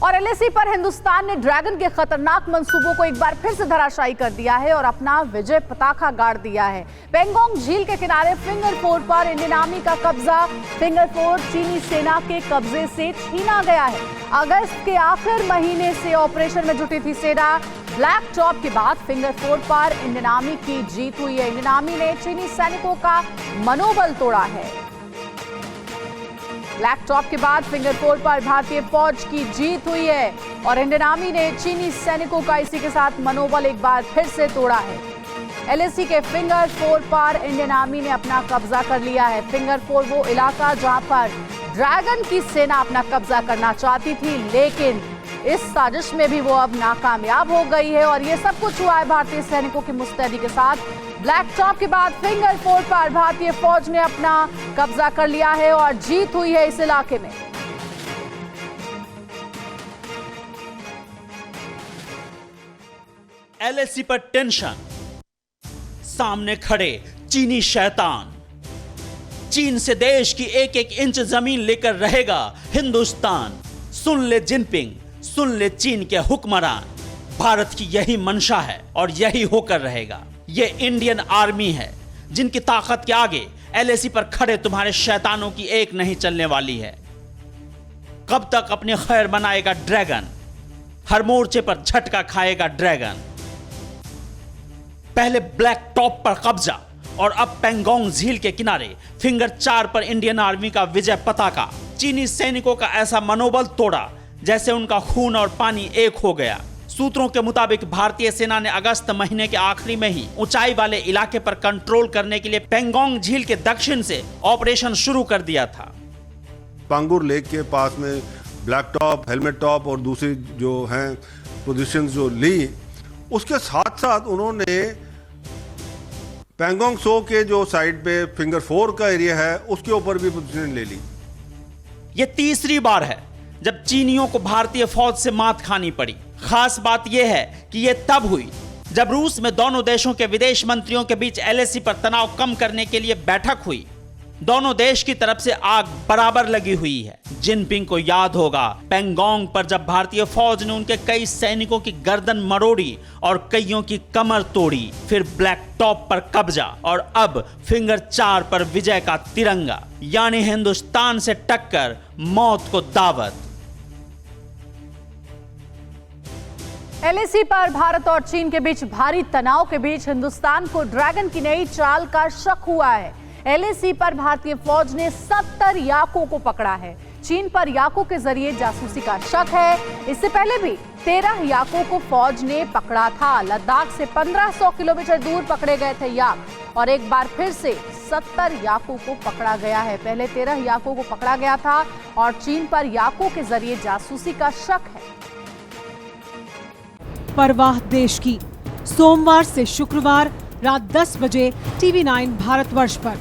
और एलएसी पर हिंदुस्तान ने ड्रैगन के खतरनाक मंसूबों को एक बार फिर से धराशायी कर दिया है और अपना विजय पताका गाड़ दिया है। पेंगोंग झील के किनारे फिंगर फोर्ट पर इंडियन आर्मी का कब्जा। फिंगर फोर्ट चीनी सेना के कब्जे से छीना गया है। अगस्त के आखिर महीने से ऑपरेशन में जुटी थी सेना। ब्लैक टॉप के बाद फिंगर फोर्ट पर इंडियन आर्मी की जीत हुई है। इंडियन आर्मी ने चीनी सैनिकों का मनोबल तोड़ा है। ब्लैक टॉप के बाद फिंगर फोर्ट पर भारतीय फौज की जीत हुई है और इंडियन आर्मी ने चीनी सैनिकों का इसी के साथ मनोबल एक बार फिर से तोड़ा है। एलएसी के फिंगर फोर्ट पर इंडियन आर्मी ने अपना कब्जा कर लिया है। फिंगर फोर्ट वो इलाका जहां पर ड्रैगन की सेना अपना कब्जा करना चाहती थी, लेकिन इस साजिश में भी वो अब नाकामयाब हो गई है और ये सब कुछ हुआ है भारतीय सैनिकों की मुस्तैदी के साथ। ब्लैक टॉप के बाद फिंगर फोर्ट पर भारतीय फौज ने अपना कब्जा कर लिया है और जीत हुई है इस इलाके में। एलएसी पर टेंशन, सामने खड़े चीनी शैतान। चीन से देश की एक एक इंच जमीन लेकर रहेगा हिंदुस्तान। सुन ले जिनपिंग, सुन ले चीन के हुक्मरान। भारत की यही मंशा है और यही होकर रहेगा। ये इंडियन आर्मी है जिनकी ताकत के आगे एलएसी पर खड़े तुम्हारे शैतानों की एक नहीं चलने वाली है। कब तक अपने खैर बनाएगा ड्रैगन, हर मोर्चे पर झटका खाएगा ड्रैगन। पहले ब्लैक टॉप पर कब्जा और अब पेंगोंग झील के किनारे फिंगर 4 पर इंडियन आर्मी का विजय पताका। चीनी सैनिकों का ऐसा मनोबल तोड़ा जैसे उनका खून और पानी एक हो गया। सूत्रों के मुताबिक भारतीय सेना ने अगस्त महीने के आखिरी में ही ऊंचाई वाले इलाके पर कंट्रोल करने के लिए पेंगोंग झील के दक्षिण से ऑपरेशन शुरू कर दिया था। पांगुर लेक के पास में ब्लैक टॉप, हेलमेट टॉप और दूसरी जो हैं पोजीशंस जो ली, उसके साथ साथ उन्होंने पेंगोंग सो के जो साइड पे फिंगर 4 का एरिया है उसके ऊपर भी पोजीशन ले ली। यह तीसरी बार है जब चीनियों को भारतीय फौज से मात खानी पड़ी। खास बात यह है कि यह तब हुई जब रूस में दोनों देशों के विदेश मंत्रियों के बीच एलएसी पर तनाव कम करने के लिए बैठक हुई। दोनों देश की तरफ से आग बराबर लगी हुई है। जिनपिंग को याद होगा पेंगोंग पर जब भारतीय फौज ने उनके कई सैनिकों की गर्दन मरोड़ी और कईयों की कमर तोड़ी। फिर ब्लैक टॉप पर कब्जा और अब फिंगर 4 पर विजय का तिरंगा, यानी हिंदुस्तान से टक्कर, मौत को दावत। एलएसी पर भारत और चीन के बीच भारी तनाव के बीच हिंदुस्तान को ड्रैगन की नई चाल का शक हुआ है। एलएसी पर भारतीय फौज ने 70 याकों को पकड़ा है। चीन पर याकों के जरिए जासूसी का शक है। इससे पहले भी 13 याकों को फौज ने पकड़ा था। लद्दाख से 1500 किलोमीटर दूर पकड़े गए थे याक और एक बार फिर से 70 याकों को पकड़ा गया है। पहले 13 याकों को पकड़ा गया था और चीन पर याकों के जरिए जासूसी का शक है। परवाह देश की, सोमवार से शुक्रवार रात 10 बजे TV9 भारतवर्ष पर।